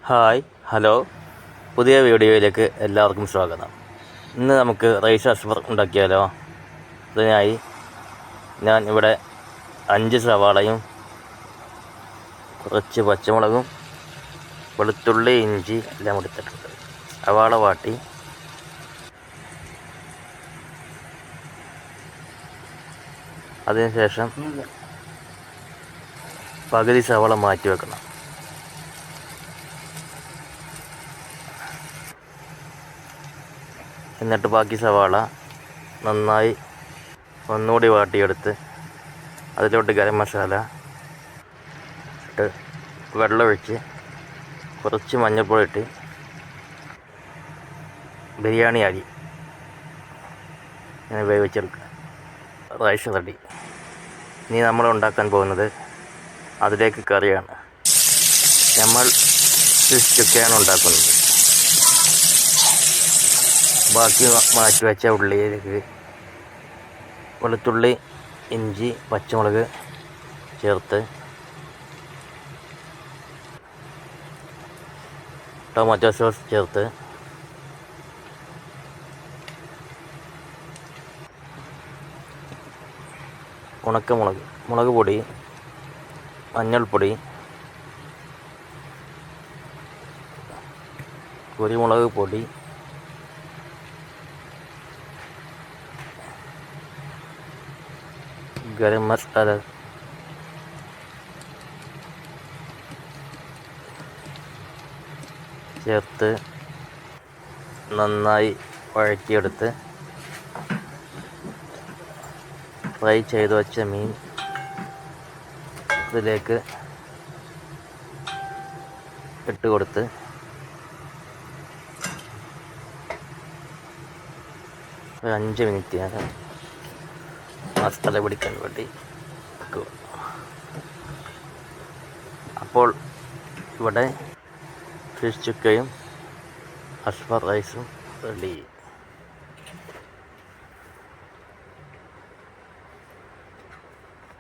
Hi hello, പുതിയ വീഡിയോയിലേക്ക് എല്ലാവർക്കും സ്വാഗതം. ഇന്ന് നമുക്ക് റൈസ് അസ്ഫർ ഉണ്ടാക്കിയാലോ. ഇതിനായി ഞാൻ ഇവിടെ 5 സവാളയും കുറച്ച് പച്ചമുളകും വെളുത്തുള്ളി ഇഞ്ചി എല്ലാം എടുത്തിട്ടുണ്ട്. സവാള വാട്ടി അതിനുശേഷം പകുതി സവാള മാറ്റി വെക്കണം. എന്നിട്ട് ബാക്കി സവാള നന്നായി ഒന്നുകൂടി വാട്ടിയെടുത്ത് അതിലോട്ട് ഗരം മസാല ഇട്ട് വെള്ളമൊഴിച്ച് കുറച്ച് മഞ്ഞൾപ്പൊടി ഇട്ട് ബിരിയാണി അരി ഇങ്ങനെ വേവിച്ചെടുക്കുക. Rice ready. ഇനി നമ്മൾ ഉണ്ടാക്കാൻ പോകുന്നത് അതിലേക്ക് കറിയാണ്. നമ്മൾ ഫിഷ് ചുക്കയാണ് ഉണ്ടാക്കുന്നത്. ബാക്കി മാറ്റി വെച്ച ഉള്ളിയിലേക്ക് വെളുത്തുള്ളി ഇഞ്ചി പച്ചമുളക് ചേർത്ത് ടൊമാറ്റോ സോസ് ചേർത്ത് ഉണക്കമുളക്, മുളക് പൊടി, മഞ്ഞൾപ്പൊടി, കുരുമുളക് പൊടി, ഗരം മസാല ചേർത്ത് നന്നായി വഴറ്റിയെടുത്ത് ഫ്രൈ ചെയ്ത് വെച്ച മീൻ ഇതിലേക്ക് ഇട്ട് കൊടുത്ത് ഒരു 5 മിനിറ്റ് മസാല പിടിക്കാൻ വേണ്ടി വെക്കുക. അപ്പോൾ ഇവിടെ ഫിഷ് ചുക്കയും അസ്ഫർ റൈസും റെഡി.